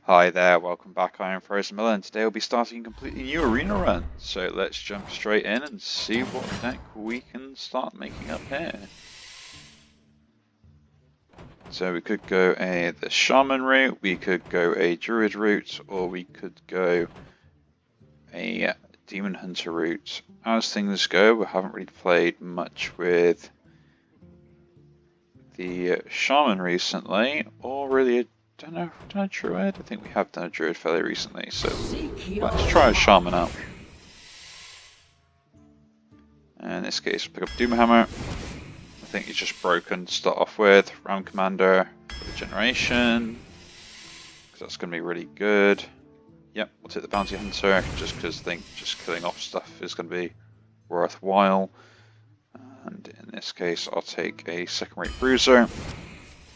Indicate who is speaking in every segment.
Speaker 1: Hi there, welcome back. I am Frozen Miller, and today we'll be starting a completely new arena run. So let's jump straight in and see what deck we can start making up here. So we could go the Shaman route, we could go a Druid route, or we could go a Demon Hunter route. As things go, we haven't really played much with the Shaman recently, or really don't know if we've done a Druid. I think we have done a Druid fairly recently, so let's try a Shaman out. In this case, pick up Doomhammer. I think he's just broken to start off with. Ram Commander for the Generation, because that's going to be really good. Yep, we'll take the Bounty Hunter, just because I think just killing off stuff is going to be worthwhile. And in this case, I'll take a second-rate Bruiser,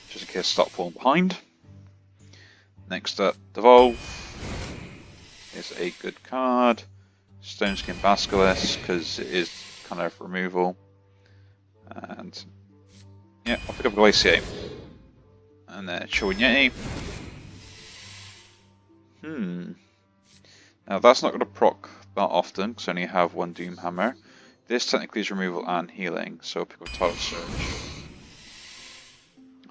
Speaker 1: just in case I start falling behind. Next up, Devolve is a good card. Stone Skin Basilisk, because it is kind of removal. And yeah, I'll pick up Glaciate. And then Chewing Yeti. Now that's not going to proc that often, because I only have one Doomhammer. This technically is removal and healing, so I'll pick up Tidal Surge.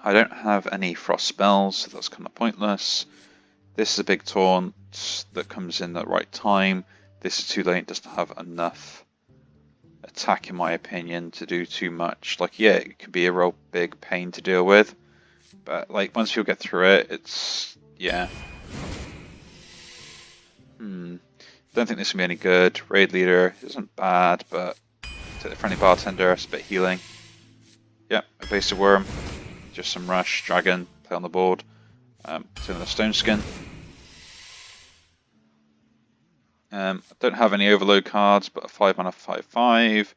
Speaker 1: I don't have any frost spells, so that's kind of pointless. This is a big taunt that comes in at the right time. This is too late, doesn't have enough attack in my opinion to do too much. Like, yeah, it could be a real big pain to deal with, but like once you get through it, it's, yeah. Don't think this will be any good. Raid Leader isn't bad, but take the Friendly Bartender, it's a bit healing. Yep, a Basic Worm, just some Rush, Dragon, play on the board. Take the Stone Skin. I don't have any Overload cards, but a 5 mana 5/5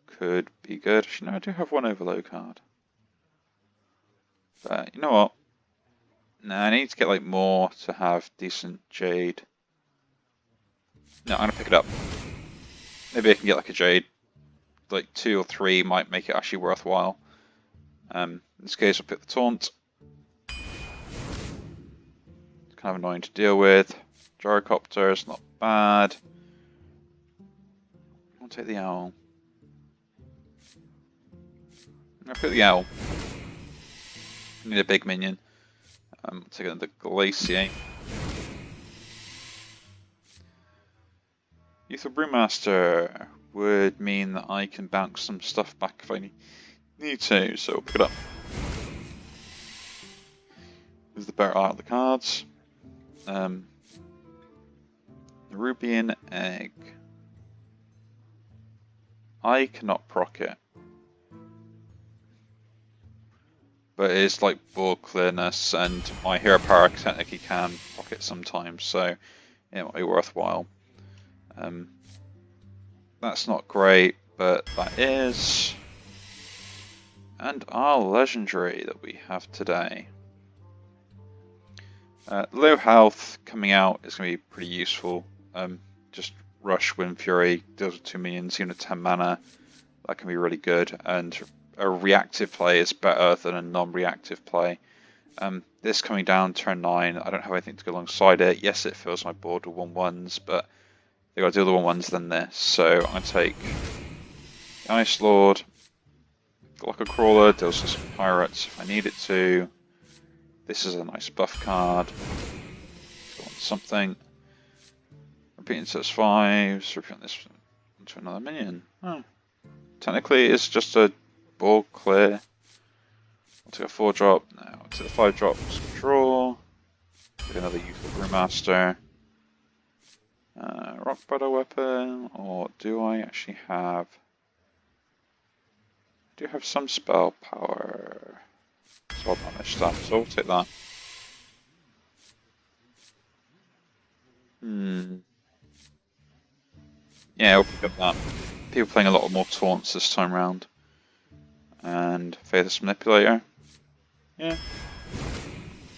Speaker 1: could be good. Actually, no, I do have one Overload card. But you know what? No, I need to get like more to have decent Jade. No, I'm gonna pick it up. Maybe I can get like a Jade. Like 2 or 3 might make it actually worthwhile. In this case, I'll pick the Taunt. It's kind of annoying to deal with. Gyrocopter is not bad. I'll take the Owl. I'll pick the Owl. I need a big minion. I'll take the Glaciate. Youthful Brewmaster would mean that I can bounce some stuff back if I need to, so I'll pick it up. This is the better art of the cards. Rubian Egg. I cannot proc it. But it's like board clearness, and my hero power technically can proc it sometimes, so it might be worthwhile. That's not great, but that is. And our legendary that we have today. Low health coming out is going to be pretty useful. Just Rush, Wind Fury, deals with 2 minions, even at 10 mana. That can be really good, and a reactive play is better than a non-reactive play. This coming down turn 9, I don't have anything to go alongside it. Yes, it fills my board with 1/1s, but they got to deal with 1/1s than this. So I'm going to take the Ice Lord, Locker Crawler, deals with some pirates if I need it to. This is a nice buff card. Something. Repeating sets 5s, repeating this into another minion. Oh. Technically, it's just a board clear. I'll take a 4-drop. No, I'll take the 5-drop. Draw. Take another Youthful Brewmaster. Rock Butter Weapon, or do I actually have? I do have some spell power. So I'll manage that, so I'll take that. Yeah, I'll pick up that. People playing a lot more taunts this time round. And Faithless Manipulator. Yeah.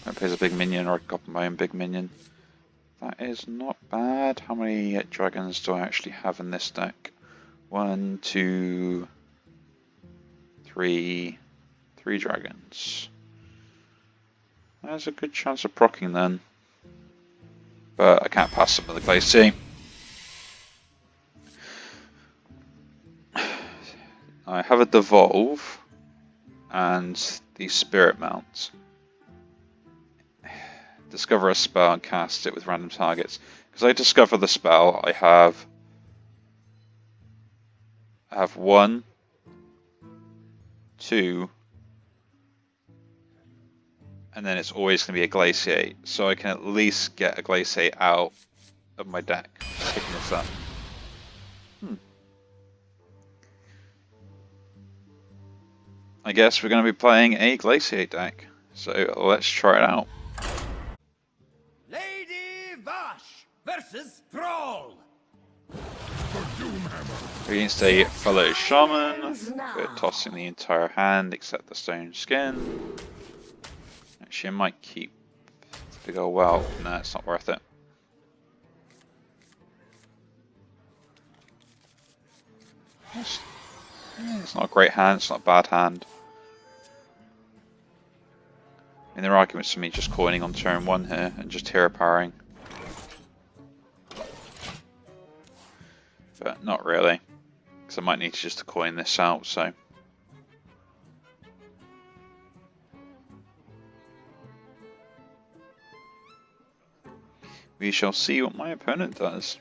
Speaker 1: I plays a big minion, or I got my own big minion. That is not bad. How many dragons do I actually have in this deck? 1, 2, 3. 3 dragons. There's a good chance of proccing then. But I can't pass some of the Glaciate. I have a Devolve and the Spirit Mount. Discover a spell and cast it with random targets. Because I discover the spell, I have 1, 2, and then it's always going to be a Glaciate. So I can at least get a Glaciate out of my deck, picking this up. I guess we're going to be playing a Glaciate deck. So let's try it out.
Speaker 2: Lady Vash versus Thrall.
Speaker 1: Against a fellow Shaman, we're tossing the entire hand except the stone skin. Actually, I might keep the go well. No, it's not worth it. It's not a great hand, it's not a bad hand. I mean, there are arguments for me just coining on turn 1 here and just hero powering. But not really, because I might need to just to coin this out, so. We shall see what my opponent does.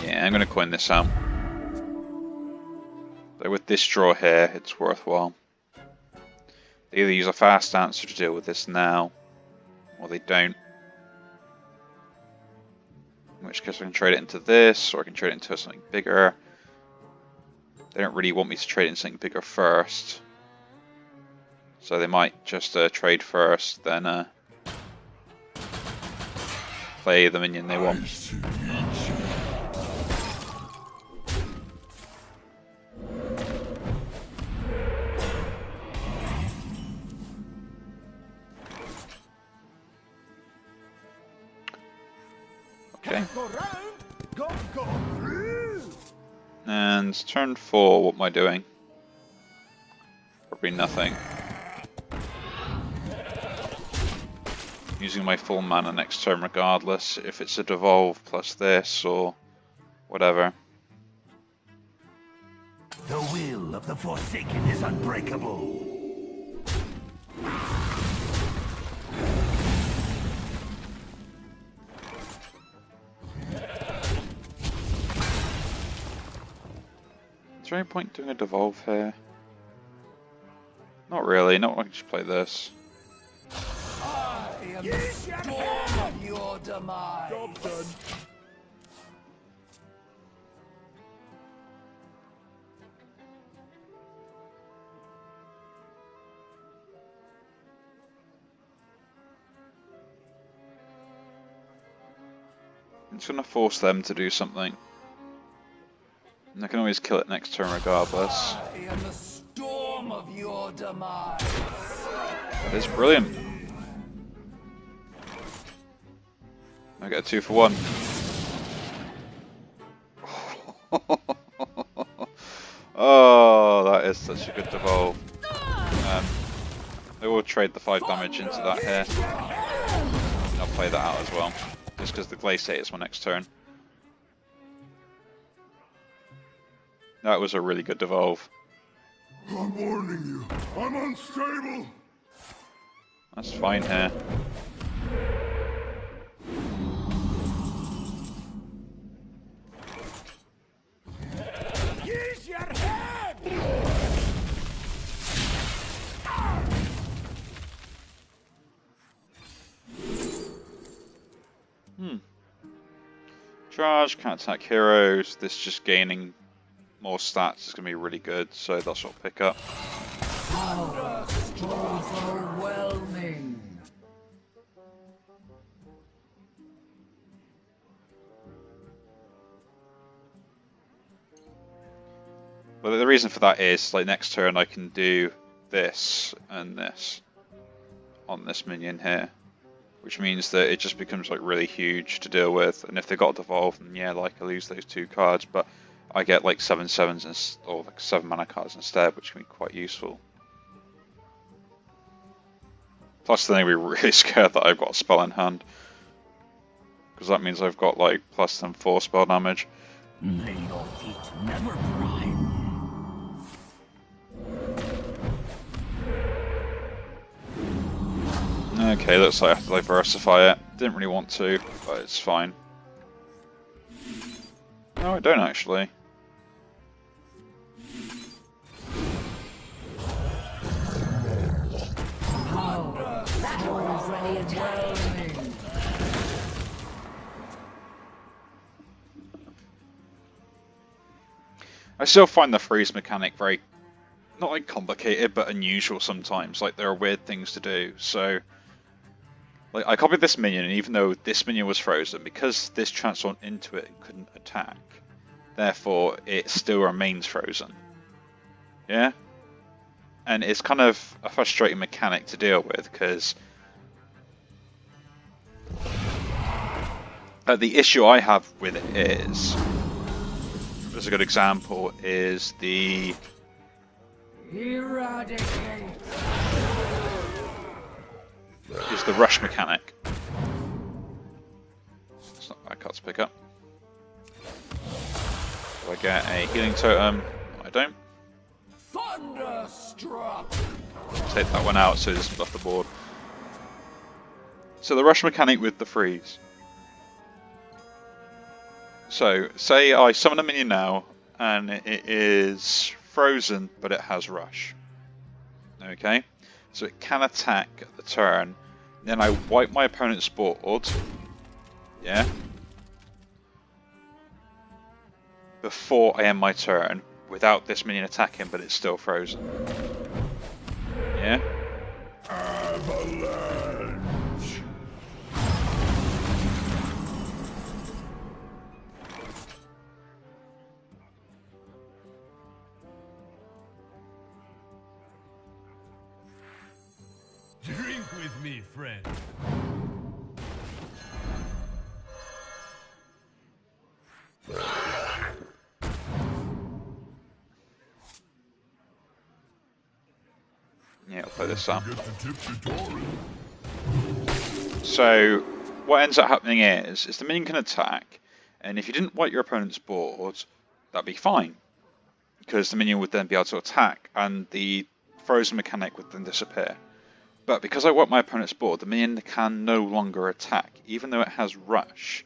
Speaker 1: Yeah, I'm going to coin this out. Though with this draw here, it's worthwhile. They either use a fast answer to deal with this now, or they don't. In which case I can trade it into this, or I can trade it into something bigger. They don't really want me to trade into something bigger first. So they might just trade first, then play the minion they want. Okay. And turn 4, what am I doing? Probably nothing. Using my full mana next turn regardless, if it's a Devolve plus this or whatever.
Speaker 2: The will of the Forsaken is unbreakable.
Speaker 1: Is there any point doing a Devolve here? Not really, not when I can just play this.
Speaker 2: I am the storm of your demise. Job done.
Speaker 1: It's going to force them to do something. And I can always kill it next turn regardless.
Speaker 2: I am the storm of your demise.
Speaker 1: That is brilliant. I get a 2 for 1. Oh, that is such a good Devolve. I will trade the 5 damage into that here. And I'll play that out as well. Just because the Glaciate is my next turn. That was a really good Devolve.
Speaker 3: I'm warning you, I'm unstable.
Speaker 1: That's fine here.
Speaker 2: Use your head!
Speaker 1: Charge, can't attack heroes. This just gaining more stats is going to be really good, so that's what I'll pick up.
Speaker 2: Overwhelming.
Speaker 1: But the reason for that is, like, next turn I can do this and this on this minion here. which means that it just becomes like really huge to deal with. And if they got devolved, then yeah, like I lose those 2 cards, but I get like 7/7s or like 7 mana cards instead, which can be quite useful. Plus, then I'd be really scared that I've got a spell in hand, because that means I've got like +4 spell damage.
Speaker 2: May your feet never prime.
Speaker 1: Okay, looks like I have to diversify it. Didn't really want to, but it's fine. No, I don't actually. I still find the freeze mechanic very, not like complicated, but unusual sometimes. Like there are weird things to do. So, like I copied this minion, and even though this minion was frozen, because this transformed into it and couldn't attack, therefore it still remains frozen. Yeah? And it's kind of a frustrating mechanic to deal with, because the issue I have with it is, as a good example, is the rush mechanic. It's not a bad card to pick up. Do I get a healing totem? I don't.
Speaker 2: Thunderstruck.
Speaker 1: Take that one out so it doesn't off the board. So the rush mechanic with the freeze. So, say I summon a minion now, and it is frozen, but it has rush. Okay? So it can attack at the turn, then I wipe my opponent's board, yeah? Before I end my turn, without this minion attacking, but it's still frozen. Yeah?
Speaker 3: Avalanche.
Speaker 4: Drink with me, friend.
Speaker 1: Yeah, I'll play this out.
Speaker 3: Get the tip-to-tory.
Speaker 1: So, what ends up happening is the minion can attack, and if you didn't wipe your opponent's board, that'd be fine, because the minion would then be able to attack, and the frozen mechanic would then disappear. But because I wipe my opponent's board, the minion can no longer attack, even though it has rush,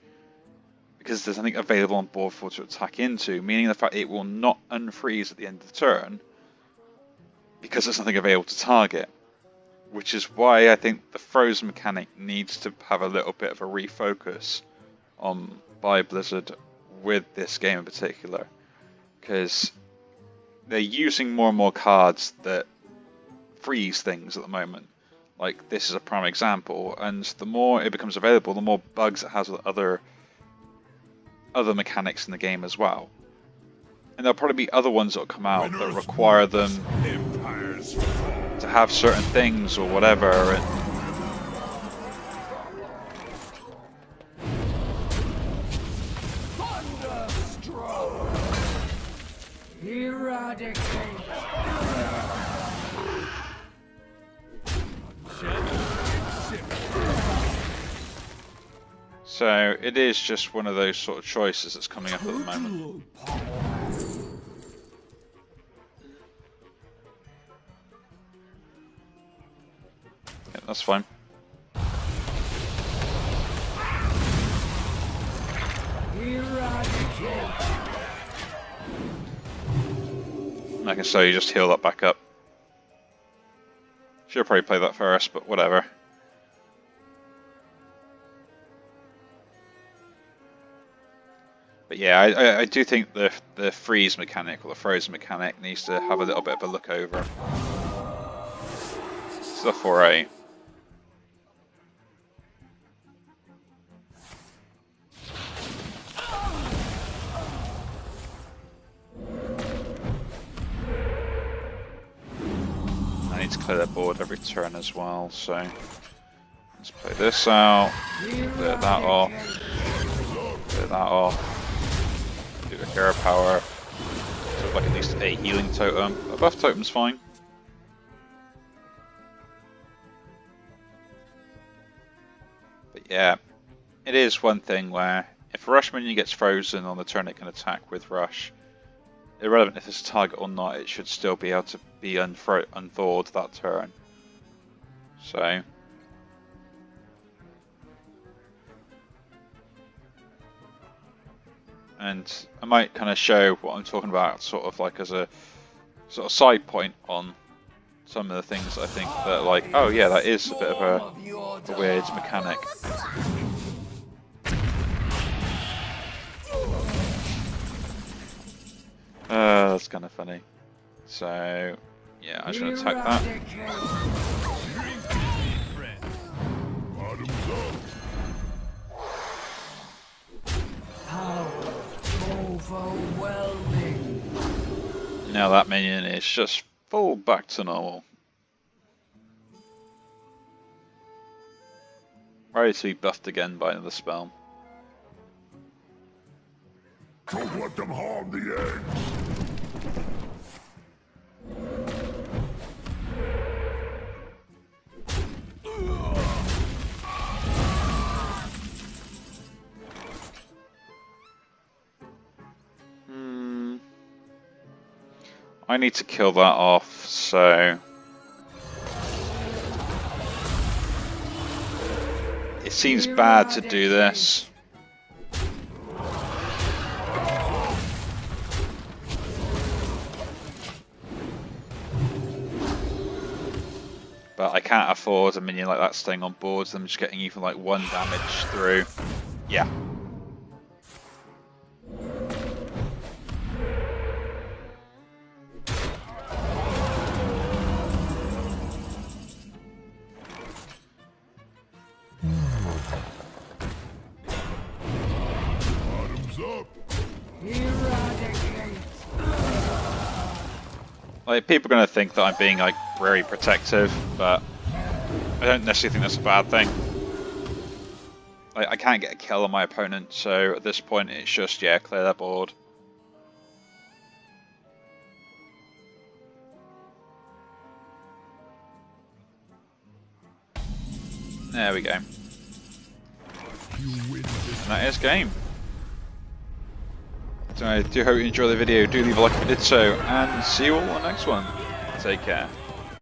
Speaker 1: because there's nothing available on board for it to attack into, meaning the fact it will not unfreeze at the end of the turn, because there's nothing available to target. Which is why I think the frozen mechanic needs to have a little bit of a refocus on by Blizzard with this game in particular, because they're using more and more cards that freeze things at the moment. Like this is a prime example, and the more it becomes available, the more bugs it has with other mechanics in the game as well. And there'll probably be other ones that will come out that require them to have certain things or whatever. And so it is just one of those sort of choices that's coming up at the moment. Yeah, that's fine. I can say you just heal that back up. Should probably play that first, but whatever. But yeah, I do think the freeze mechanic or the frozen mechanic needs to have a little bit of a look over. It's the 4A. I need to clear the board every turn as well, so Let's play this out. Clear that off. Clear that off. Do the hero power. So like at least a healing totem. A buff totem's fine. But yeah, it is one thing where if a rush minion gets frozen on the turn, it can attack with rush. Irrelevant if it's a target or not, it should still be able to be unthawed that turn. So. And I might kind of show what I'm talking about sort of like as a sort of side point on some of the things I think that like, oh yeah, that is a bit of a weird mechanic. That's kind of funny. So, yeah, I'm just going to attack that. Now that minion is just full back to normal. Ready to be buffed again by another spell.
Speaker 3: Don't let them harm the eggs.
Speaker 1: I need to kill that off, so it seems bad to do this. But I can't afford a minion like that staying on board, so I'm just getting even like 1 damage through. Yeah. Like, people are going to think that I'm being like very protective, but I don't necessarily think that's a bad thing. Like, I can't get a kill on my opponent, so at this point it's just, yeah, clear that board. There we go. And that is game. So I do hope you enjoyed the video. Do leave a like if you did so, and see you all on the next one. Take care.